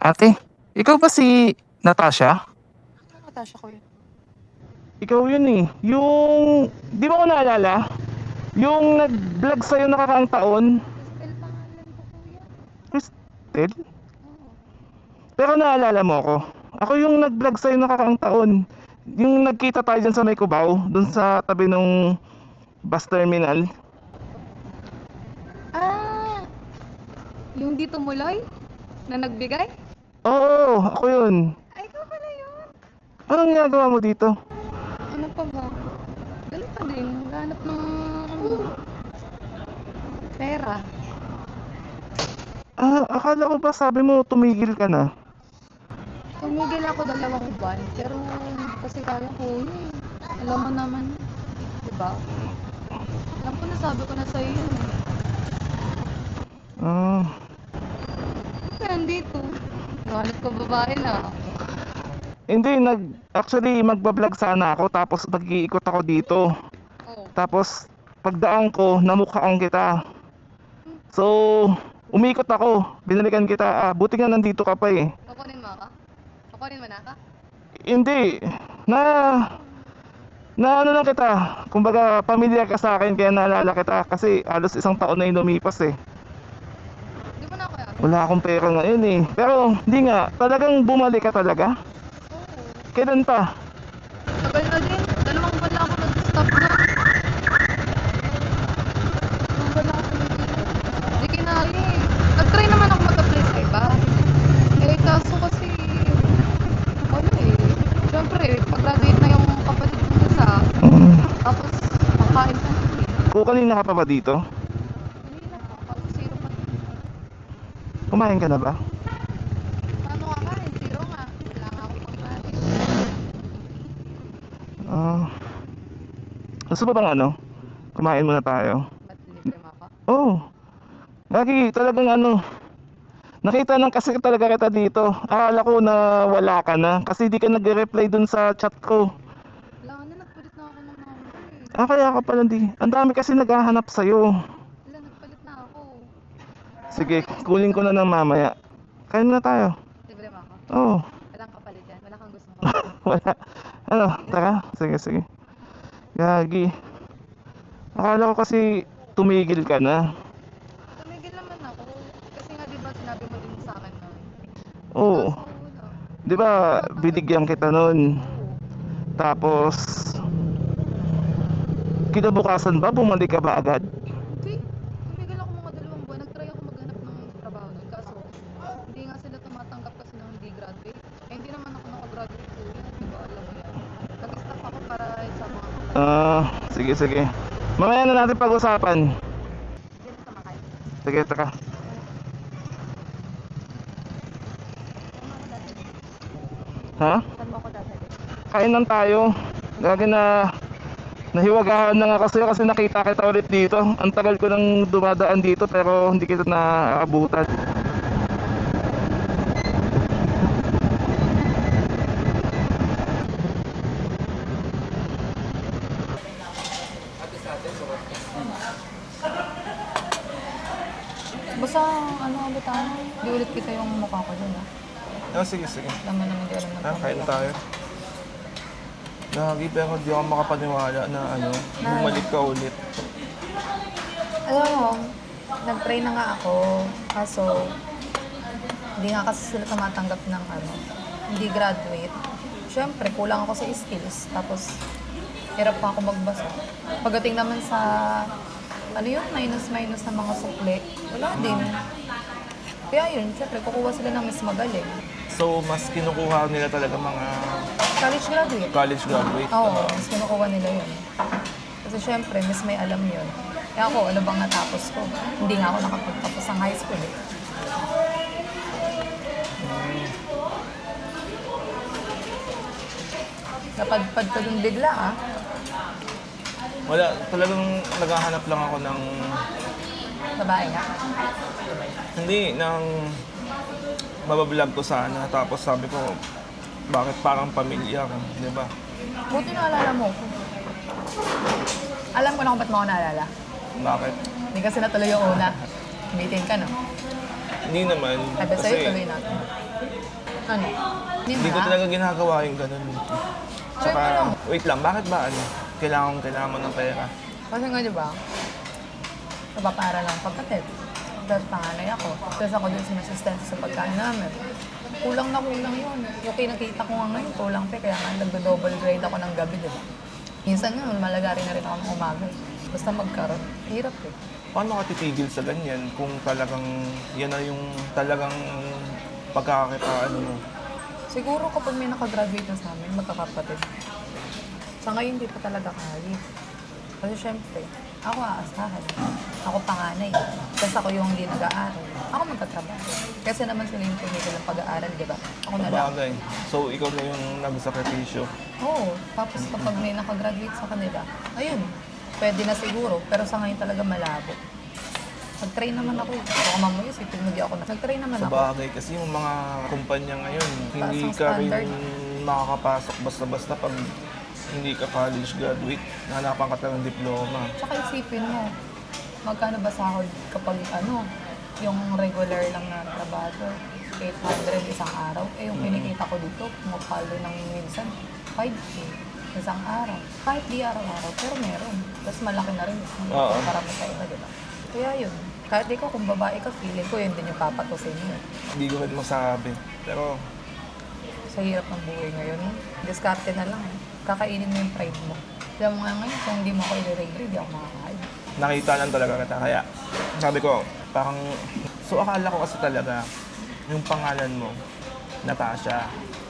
Ate, ikaw ba si Natasha? Natasha ko yun. Ikaw yun eh. Yung, di mo ko naalala? Yung nag-vlog sa'yo nakaraang taon? Crystal pangalan ko kuya. Cristel? Oo. Pero naalala mo ako. Ako yung nag-vlog sa'yo nakaraang taon. Yung nagkita tayo dyan sa may Cubao, dun sa tabi nung bus terminal. Ah! Yung dito muloy? Na nagbigay? Oo, ako yun. Ay, ikaw pala yun. Anong ginagawa mo dito? Ano pa ba? Ganun pa din. Naghanap ng pera. Akala ko ba sabi mo tumigil ka na? Tumigil ako 2 buwan. Pero hindi kasi kaya ko yun. Alam mo naman. Diba? Alam ko na sabi ko na sa'yo yun. Ah, Kaya andito. Naghanap ko babae na. hindi, actually magba-vlog sana ako tapos nag-iikot ako dito. Oo. Tapos pagdaan ko, namukhaan kita. So, umikot ako, binalikan kita. Buti nga nandito ka pa eh. Kukunin mo ako? Kukunin mo na ako? Hindi, na, na ano lang kita. Kumbaga, pamilyar ka sa akin kaya naalala kita. Kasi halos isang taon na yung lumipas eh. Di mo na ako yan? Wala akong pera ngayon eh. Pero, hindi nga, talagang bumalik ka talaga? Oo. Kailan pa? Tagal na din. 2 buwan lang ako nag-stop doon. 2 buwan lang ako tumigil. Di kinali. Nag-try naman ako mag-apply sa iba. Eh, kaso kasi, ano eh. Siyempre, pag-graduate na yung kapatid ko isa. Tapos, pangkain pa na eh. Kung kanina ka pa ba dito? Hindi na ako. Kasi zero pa. Kumain ka na ba? Paano nga kain? Zero nga. Wala nga ako pangkain. Ah, gusto ba bang ano? Kumain muna tayo. Ba't libre mo ako? Oh, lagi talagang ano, nakita lang kasi talaga kita dito. Akala ko na wala ka na kasi di ka nagre-reply dun sa chat ko. Wala na. Nagpalit na ako ng number eh. Kaya ka pala di. Ang dami kasi naghahanap sa'yo. Wala, nagpalit na ako. Sige, kunin ko na ng mamaya. Kain na tayo. Libre mo ako? Oh, Walang kapalit yan? Wala kang gustong kapalit? wala. Ano, tara. Sige, sige. Gagi. Akala ko kasi tumigil ka na. Tumigil naman ako. Kasi nga diba sinabi mo din sa akin noon. Oo. Kaso wala. Di ba, binigyan kita nun. Oo. Tapos, kinabukasan ba, bumalik ka ba agad? Hindi. Tumigil ako mga 2 buwan. Nag-try ako maghanap ng trabaho nun. Kaso, hindi nga sila tumatanggap kasi ng hindi graduate. Eh, hindi naman ako nakagraduate po yun. Diba, alam mo yan. Nag-stop ako para sa mga kapatid. Sige, sige. Mamaya na natin pag-usapan. Hindi na kumakain. Sige, tara. Ha? Saan mo ako dadalhin? Kain lang tayo. Gagi na nahiwagahan na nga kasi nakita kita ulit dito. Ang tagal ko nang dumadaan dito pero hindi kita naaabutan. Basta, ano ulit ako? Di ulit kita yung mukha ko dun, Sige, sige. Alam mo naman, di alam na. Kain tayo. Gagi pero di ako makapaniwala na bumalik ka ulit. Alam mo, nag-try na nga ako. Kaso, hindi nga kasi sila tumatanggap ng hindi graduate. Siyempre, kulang ako sa skills. Tapos, hirap pa ako magbasa. Pagdating naman sa, minus na mga sukli, wala din. Kaya yun, siyempre, kukuha sila ng mas magaling. So, mas kinukuha nila talaga mga College graduate. college graduate. Oo, mas kinukuha nila yun. Kasi syempre, mas may alam yun. Kaya ako, ano bang natapos ko? Hindi nga ako nakapagtapos ng high school eh. Napadpad ka dun bigla Wala, talagang naghahanap lang ako ng Babae nga. hindi, ng mabablog ko sana. Tapos sabi ko, bakit parang pamilyar, di ba? Buti naalala mo ko. Alam ko na kung ba't mo ako naalala. Bakit? Hindi kasi natuloy yung una. Meeting ka, no? Hindi naman. Sabi sa'yo, tuloy natin. Ano? Hindi ko talaga ginagawa yung ganun. Tsaka, Siyempre lang. wait lang, bakit ba ano? Kailangan mo ng pera. Kasi nga, di ba? Napapara lang kapatid. Tapos panganay ako. Tapos ako din sinasistensya sa pagkain namin. Kulang na kulang yun. Yung kinakita ko nga ngayon, kulang pa. Kaya nga nagdo-double grade ako ng gabi, di ba? Minsan nga, malagari na rin ako ng umaga. Basta magkaroon. Hirap eh. Paano ka titigil sa ganyan kung talagang yan na yung talagang pagkakakitaan mo? Siguro kapag may nakagraduate na sa amin, magkakapatid. Sa ngayon, hindi pa talaga kaya. Kasi syempre, ako aasahan. Ako panganay. Kasi ako yung hindi nag-aaral. Ako magkatrabaho. Kasi naman sila yung tumigil ng pag-aaral, di ba? Ako na lang. Bagay. So, ikaw na yung nagsakripisyo. Oo. Tapos kapag may nakagraduate sa kanila, ayun, pwede na siguro. Pero sa ngayon talaga malabo. Nag-train naman ako. Baka mamaya, isipin mo di ako na. Nag-train naman Sa ako. bagay, kasi yung mga kumpanya ngayon, hindi ang ka rin standard. makakapasok basta-basta pag hindi ka college graduate. Nahanapan ka talagang diploma. Tsaka isipin mo, magkano ba sahod kapag ano, yung regular lang na trabaho, 800 isang araw. Eh yung kinikita ko dito, pumapalo ng minsan, 5K isang araw. Kahit di araw-araw, pero meron. Tapos malaki na rin. Oo. Para mo tayo na, di ba? Kaya yun. Kahit ikaw, kung babae ka, feeling ko yun din yung papatusin mo. Hindi ko rin masabi. Pero, Sa hirap ng buhay ngayon, diskarte na lang. Kakainin mo yung pride mo. Kaya mo nga ngayon, kung hindi mo ako i-regret, hindi ako makakain. nakita lang talaga kita. Kaya, sabi ko, parang, so akala ko kasi talaga, yung pangalan mo, Natasha.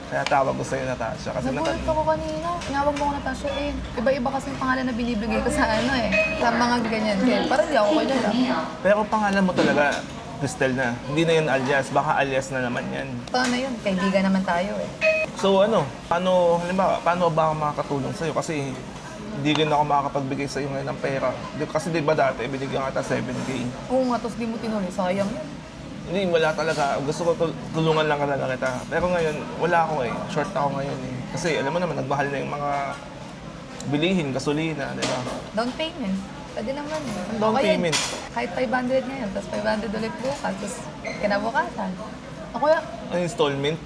Kaya tawag ko sa'yo Natasha. Kasi Nagulat ako kanina. Tinawag mo ko Natasha eh. Iba-iba kasi yung pangalan na binibigay ko sa ano eh. Sa mga ganyan. Kaya parang di ako kilala. pero pangalan mo talaga, Cristel na. Hindi na yun alias. Baka alias na naman yan. Paano yun? Kaibigan naman tayo eh. So ano, halimbawa, paano ba ako makakatulong sa'yo? Kasi hindi rin ako makakapagbigay sa'yo ngayon ng pera. Kasi di ba dati, binigyan kita 7K. Oo nga, tapos di mo tinuloy. Sayang yun. Hindi, wala talaga. Gusto ko tulungan lang talaga kita. Pero ngayon, wala ako eh. Short ako ngayon eh. Kasi alam mo naman, nagmahal na yung mga bilihin, gasolina, di ba? Down payment. Pwede naman. Down Okay, payment? kahit 500 ngayon, tapos 500 ulit bukas, tapos kinabukasan. O kaya, Ang installment.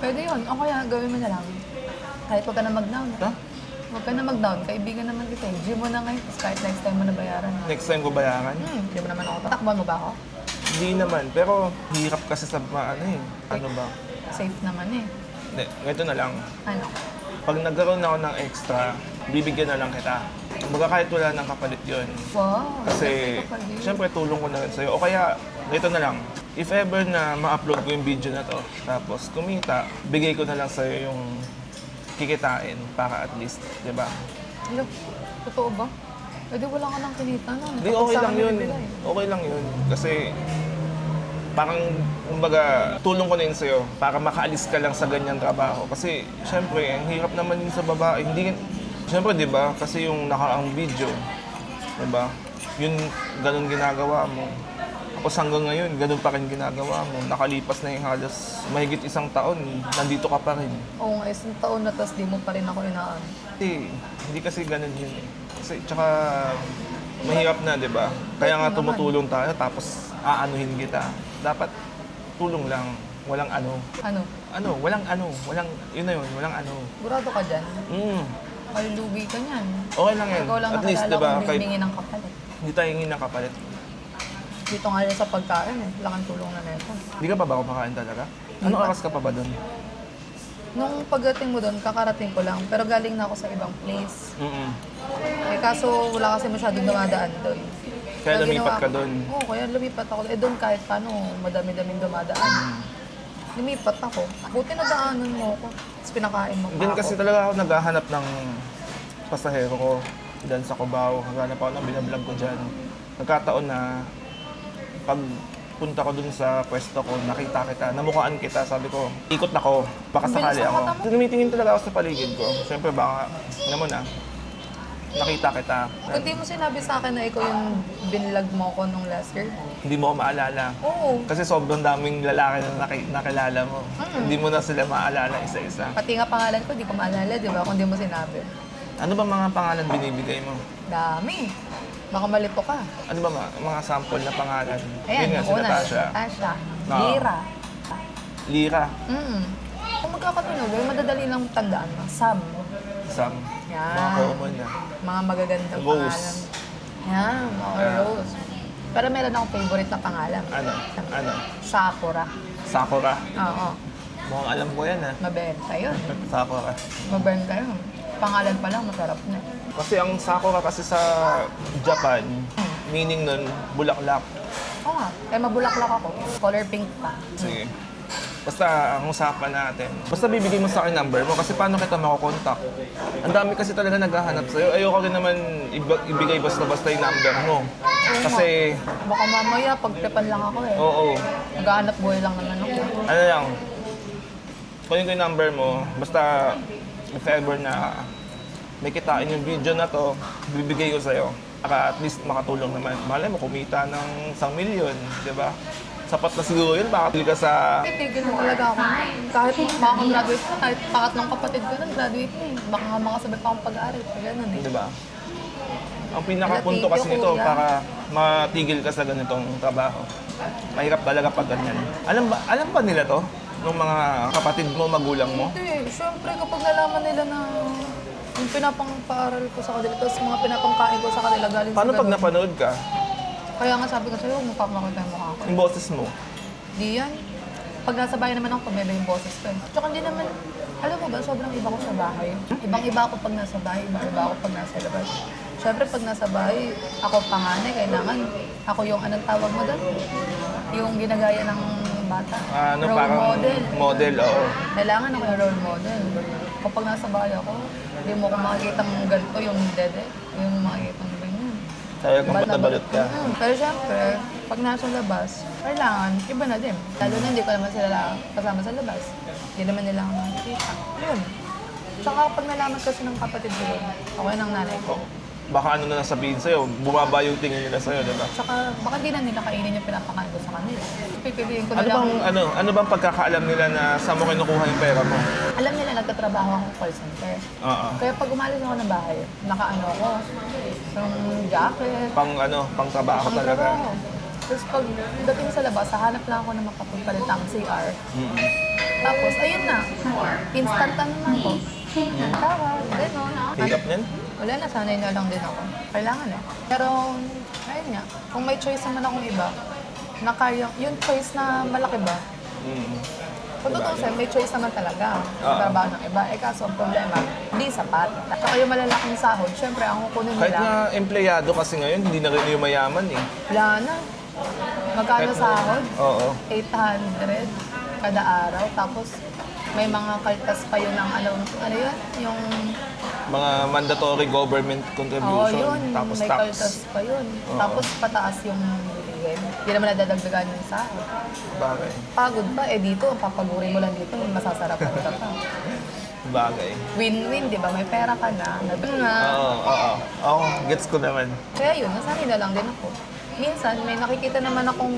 pwede yun. O kaya, gawin mo na lang. Kahit huwag ka na mag-down. Ha? Huwag ka na mag-down. Kaibigan naman kita eh. Gym mo na ngayon, tapos kahit next time mo na bayaran. Next time ko bayaran? Hindi mo naman ako. Takbuhan mo ba ako? Hindi naman. Pero hirap kasi sa ano eh. Ano ba? Safe naman eh. Hindi, ganito na lang. Ano? Pag nagkaroon ako ng extra, bibigyan na lang kita. Kumbaga kahit wala ng kapalit yun. Wow. Kasi, Kapal yun. syempre tulong ko na rin sa'yo. O kaya, ito na lang. If ever na ma-upload ko yung video na to, tapos kumita, bigay ko na lang sa'yo yung kikitain para at least, di ba? Hello, totoo ba? Pwede wala ka nang kinita na. Hindi, okay lang yun. Okay lang yun. Kasi, parang, kumbaga, tulong ko na yun sa'yo para makaalis ka lang sa ganyang trabaho. Kasi, syempre, ang hirap naman yun sa babae. Hindi, syempre, di ba? Kasi yung nakaraang video, di ba? Yun, ganun ginagawa mo. Tapos hanggang ngayon, ganun pa rin ginagawa mo. Nakalipas na yung halos mahigit 1 taon, nandito ka pa rin. Oo nga, isang taon na tapos di mo pa rin ako inaan. Hindi kasi ganun yun eh. Kasi tsaka mahirap na, di ba? Kaya nga naman. tumutulong tayo tapos aanuhin kita. Dapat tulong lang, walang ano. Ano? Walang, yun na yun, walang ano. Sigurado ka dyan? Mm, Malugi ka niyan. okay lang yan. Ikaw lang At least, nakilala di ba, kung bimingi ng kapalit. hindi tayo hingin ng kapalit. Dito nga rin sa pagkain eh. Lakang tulong na neto. Hindi ka pa ba kumakain talaga? Anong oras ka pa ba doon? Nung pagdating mo doon, kakarating ko lang. Pero galing na ako sa ibang place. Mm-mm. Eh kaso wala kasi masyadong dumadaan doon. Kaya lumipat ginawa ka ko- doon. Oo, kaya lumipat ako. Eh doon kahit paano, madami-daming dumadaan. Lumipat ako. Buti na daanan mo ako. Tapos pinakain mo pa Din ako. kasi talaga ako naghahanap ng pasahero ko dyan sa Cubao. Naghahanap ako ng binablog ko dyan. Nagkataon na pag punta ko dun sa pwesto ko, nakita kita, namukhaan kita, sabi ko, ikot ako, baka Ang bilis sakali ng ako. mata mo. Tumitingin talaga ako sa paligid ko. Siyempre baka, alam mo na, nakita kita. Kung di mo sinabi sa akin na ikaw yung binlog mo ko nung last year. Hindi mo ako maalala. Oo. Kasi sobrang daming lalaki na nakilala mo. Hindi mo na sila maalala isa-isa. Pati nga pangalan ko, di ko maalala, di ba? Kung di mo sinabi. Ano ba mga pangalan binibigay mo? Dami. Baka malito ka. Ano ba mga sample na pangalan? Ayan, Yun nga, yung si una. Natasha. Natasha. Oo. Gira. Lira. Kung magkakatunog, yung madadali lang tandaan mo. Sam. Sam. Yan. Mga common na. Mga magagandang Rose. pangalan. Yan, mga Rose. Pero meron akong favorite na pangalan. Ano? Sakura. Sakura. Oo. Mukhang alam ko yan ha. Mabenta yun. Sakura. Mabenta yun. Pangalan pa lang, masarap na. Kasi ang Sakura kasi sa Japan, meaning nun, bulaklak. Oo nga. Kaya mabulaklak ako. Color pink pa. Sige. Basta ang usapan natin. Basta bibigay mo sa akin number mo kasi paano kita makokontak? Ang dami kasi talaga naghahanap sa'yo. Ayoko rin naman ibigay basta-basta yung number mo. Kasi, Baka mamaya, pagtripan lang ako eh. oo. Maghahanap buhay lang naman ako. Ano lang, kunin ko yung number mo. Basta, if ever na may kitain yung video na to, bibigay ko sa'yo. Para at least makatulong naman. Malay mo, kumita ng 1 milyon, di ba? Sapat na siguro yun, baka ka sa... Tigil na talaga ako. Kahit makakagraduate pa, kahit pangatlong kapatid ko nun, graduate na eh. Baka nga makasabay pa akong pag-aaral. Ganun eh. Di ba? Ang pinakapunto Thank kasi you, nito kuya. para matigil ka sa ganitong trabaho. Mahirap talaga pag ganyan. Alam ba nila to? Nung mga kapatid mo, magulang mo? Hindi, syempre kapag nalaman nila na yung pinapang-paaral ko sa kanila, tapos mga pinapangkain ko sa kanila galing Paano sa pag ganun. napanood ka? Kaya nga sabi ko sa'yo, huwag mo papakita yung mukha ko. Yung boses mo? Di yan. Pag nasa bahay naman ako, pamebe yung boses ko eh. Tsaka hindi naman, alam mo ba, sobrang iba ko sa bahay. Ibang-iba ako pag nasa bahay, ibang-iba ako pag nasa labas. Siyempre, pag nasa bahay, ako panganay, kailangan ako yung anong tawag mo doon? Yung ginagaya ng bata. Ano, role parang model. model, oo. Kailangan ako yung role model. Kapag nasa bahay ako, hindi mo ko makikita ng ganito, yung dede, yung makikita ng ganyan. Sabi kung ba't nabalot ka? Pero syempre, pag nasa labas, kailangan, iba na din. Lalo na hindi ko naman sila kasama sa labas. Hindi naman nila ako makikita. Yun. Tsaka pag nalaman kasi ng kapatid ko yun, okay ng nanay ko. Baka ano na nasabihin sa'yo, bumaba yung tingin nila sa'yo, di ba? Tsaka baka di na nila kainin yung pinapakain ko sa kanila. Pipiliin ko na Ano lang. ano bang pagkakaalam nila na saan mo kinukuha yung pera mo? Alam nila, nagtatrabaho ako sa call center. Oo. Kaya pag umalis ako ng bahay, nakaano ako, yung jacket, Pang trabaho ang talaga. trabaho. Tapos pag dating sa labas, hahanap lang ako ng makapagpalit ng CR. Mm-mm. Tapos, ayun na, instant ano na ako. Tawag, gano'n. Hirap niyan? Wala na, sanay na lang din ako. Kailangan eh. Pero, ayun nga, kung may choice naman akong iba, na kaya, yung choice na malaki ba, Mm. kung tutusin, may choice naman talaga. Oo. Trabaho ng iba. Eh kaso, ang problema, hindi sapat. Saka yung malalaking sahod, syempre, ang kukunin Kahit nila, na empleyado kasi ngayon, hindi na rin yung mayaman eh. wala na. Magkano Kahit- sahod? Oo. 800 kada araw. Tapos, may mga kaltas pa yun ng ano yun? Yung, Mga mandatory government oo contribution. yun, Tapos may tax. kaltas pa yun. Oo. Tapos, pataas yung bigay. Hindi naman nadadagdagan yung sahod. Bagay. Pagod pa, eh dito, papaguri mo lang dito, masasarapan ka pa. Bagay. Win-win, di ba? May pera ka na, nandun na. Oo. Oo, gets ko naman. Kaya yun, nasanay na lang din ako. Minsan, may nakikita naman akong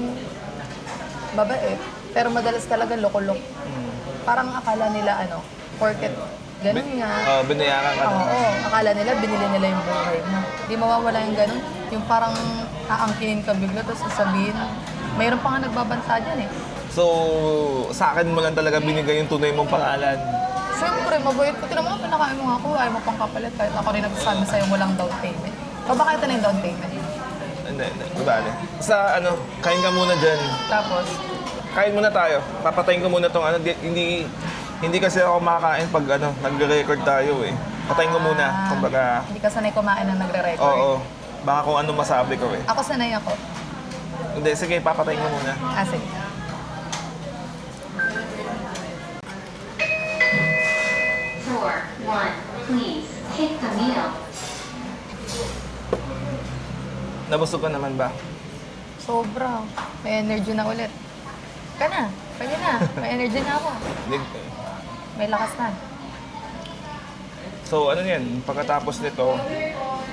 babae, pero madalas talaga loko-lok. Parang akala nila, porket ganun nga. Binayaran ka na. Oo, akala nila, binili nila yung buhay mo. Di mawawala yung ganun. Yung parang aangkinin ka bigla, tapos sasabihin, mayroon pa nga nagbabanta dyan eh. So, sa akin mo lang talaga binigay yung tunay mong pangalan. Siyempre, mabait ko. Tinan mo, pinakain mo nga ako, ayaw mo pang kapalit. Kahit ako rin nagsasabi sa'yo, walang down payment. O baka ito na yung down payment. Hindi. Bale. Sa kain ka muna dyan. Tapos, Kain muna tayo. Papatayin ko muna tong hindi kasi ako makakain pag nagre-record tayo eh. Patayin ko muna. Kumbaga, hindi ka sanay kumain na nagre-record. oo. Baka kung ano masabi ko eh. Ako sanay ako. Hindi, sige, papatayin ko muna. Sige. Door 1, please take the meal. Nabusog ka naman ba? Sobra. May energy na ulit. Ka na. Pwede na. May energy na ako. May lakas na. So, ano yan? Pagkatapos nito,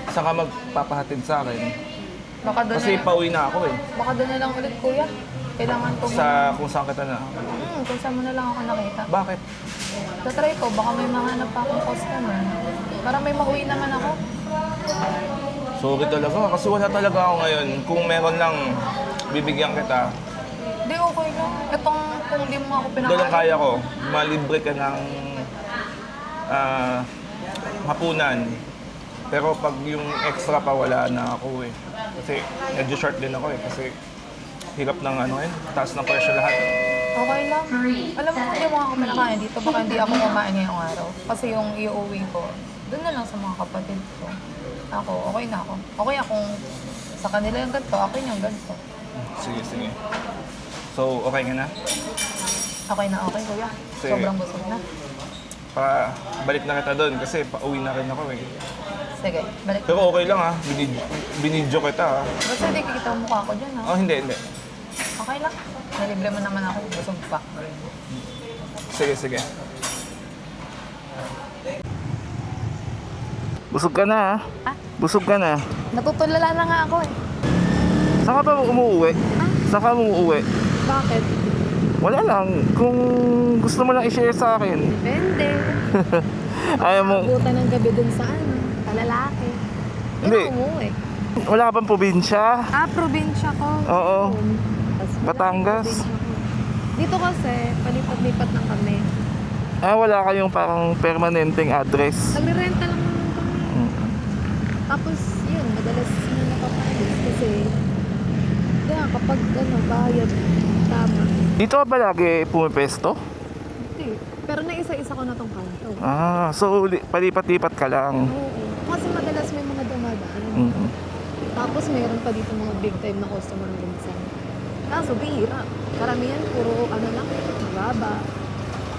saan ka magpapahatid sa akin? Baka doon Kasi na, pauwi na ako eh. baka doon na lang ulit, kuya. Kailangan ko Kung saan kita na. kung saan mo na lang ako nakita. Bakit? Tatry ko, baka may mahanap pa akong customer. Para may mauwi naman ako. Sorry talaga, kasi wala talaga ako ngayon. Kung meron lang, bibigyan kita. Hindi, okay lang. Itong kung hindi mo ako Doon ang pinakain. kaya ko, malibre ka ng hapunan. Pero pag yung extra pa, wala na ako eh. Kasi medyo short din ako eh. Kasi hirap ng taas ng presyo lahat. Okay lang. Alam mo, kung hindi mo ako pinakain dito, baka hindi ako kumain ngayong araw. Kasi yung iuwi ko, doon na lang sa mga kapatid ko. Ako, okay na ako. Okay akong sa kanila yung ganito, akin yung ganito. Sige, sige. So, okay ka na? Okay na okay, kuya. Sige. Sobrang busog na. Balik na kita doon kasi pauwi na rin ako eh. Sige, balik. Pero okay lang ha, binidyo kita ha. Basta hindi kikita ang mukha ko dyan, ha? Oh, hindi, hindi. Okay lang. Nalibre mo naman ako, busog pa. Sige, sige. Busog ka na ha? Ah? Busog ka na. Natutulala na nga ako eh. Saan ka ba umuuwi? Saan ka umuuwi? Bakit? Wala lang. Kung gusto mo lang i-share sa akin. Depende. Ayaw mo. Buta ng gabi dun sa kalalaki. Hindi. umuwi. Wala ka bang probinsya? Probinsya ko. Oo. Tas wala Batangas. akong probinsya ko. Dito kasi, palipat-lipat lang kami. Wala kayong parang permanenteng address. Nagre-renta lang naman kami. Tapos, yun, madalas na napapalis kasi kaya kapag bayad, tama. Dito ka ba lagi pumipesto? Hindi. Pero naisa-isa ko na tong kanto. So palipat-lipat ka lang. Oo. Kasi madalas may mga dumadaan. Mm. Tapos mayroon pa dito mga big time na customer minsan. Kaso bihira. Karamihan puro lang, mababa.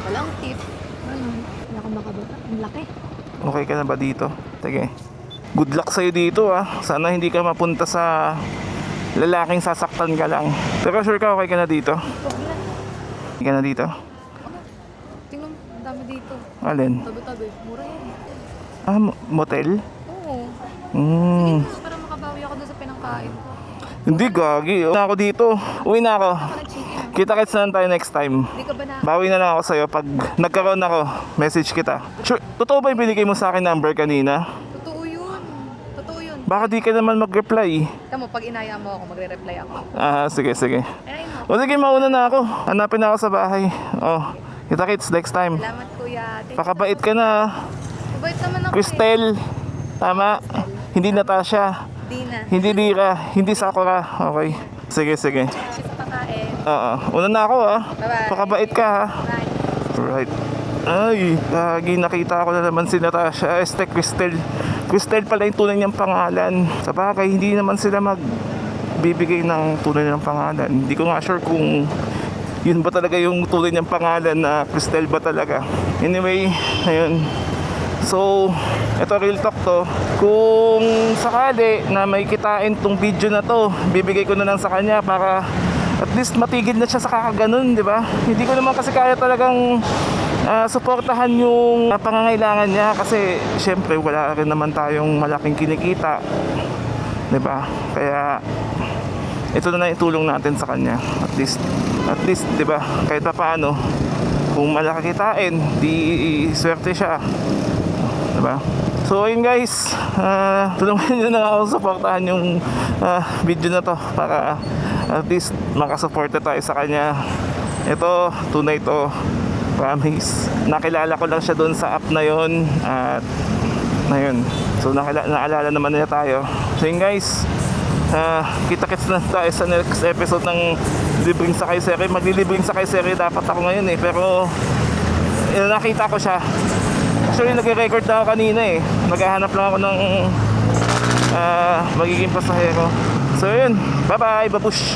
Walang tip. Wala kang makababa. Ang laki. Okay ka na ba dito? Sige. Good luck sa'yo dito Sana hindi ka mapunta sa lalaking sasaktan ka lang. Pero sure ka okay ka na dito? Problem. Okay ka na dito? Tingnan mo, ang dami dito. Alin? Tabi-tabi. Mura yan. Motel? Oo. Hmm. Para makabawi ako doon sa pinangkain. Hindi gagi. Na ako dito. Uwi na ako. Chicken. Kita-kits na lang tayo next time. Hindi ka ba na... Bawi na lang ako sa'yo. Pag nagkaroon ako, message kita. Sure, totoo ba yung binigay mo sa akin number kanina? Totoo yun. Totoo yun. Baka di ka naman mag-reply. Tama, pag inaya mo ako, magre-reply ako. Sige, sige. Ay, no. O sige, mauna na ako. Hanapin na ako sa bahay. Kita-kits next time. Salamat, kuya. Pakabait ka na. Mabait naman ako. Cristel. Tama. Hindi Natasha. Di na. Hindi Lira. Hindi Sakura. Okay. Sige, sige. Sa pakain. Una na ako Bye-bye. Pakabait ka ha. Bye. Alright. Ay, lagi nakita ko na naman si Natasha. Cristel. Cristel pala yung tunay niyang pangalan. Sa bagay, hindi naman sila magbibigay ng tunay niyang pangalan. Hindi ko nga sure kung yun ba talaga yung tunay niyang pangalan na Cristel ba talaga. Anyway, ayun. So, ito real talk to. Kung sakali na may kitain tong video na to, bibigay ko na lang sa kanya para at least matigil na siya sa kakaganon, di ba? Hindi ko naman kasi kaya talagang suportahan yung pangangailangan niya kasi syempre wala rin naman tayong malaking kinikita, di ba? Kaya ito na lang itulong natin sa kanya at least di ba, kahit pa paano kung malaki kitain di swerte siya, di ba? So ayun guys, tulungan nyo na ako suportahan yung video na to para at least makasuporta tayo sa kanya. Ito, tunay to, promise. Nakilala ko lang siya doon sa app na yon at ayun. So naalala naman niya tayo. So yun guys, kita-kits na tayo sa next episode ng Libreng Sakay Serie. Maglilibreng Sakay Serie dapat ako ngayon pero nakita ko siya. Actually nagre-record na ako kanina maghahanap lang ako ng magiging pasahero. So yun, bye bye, babush.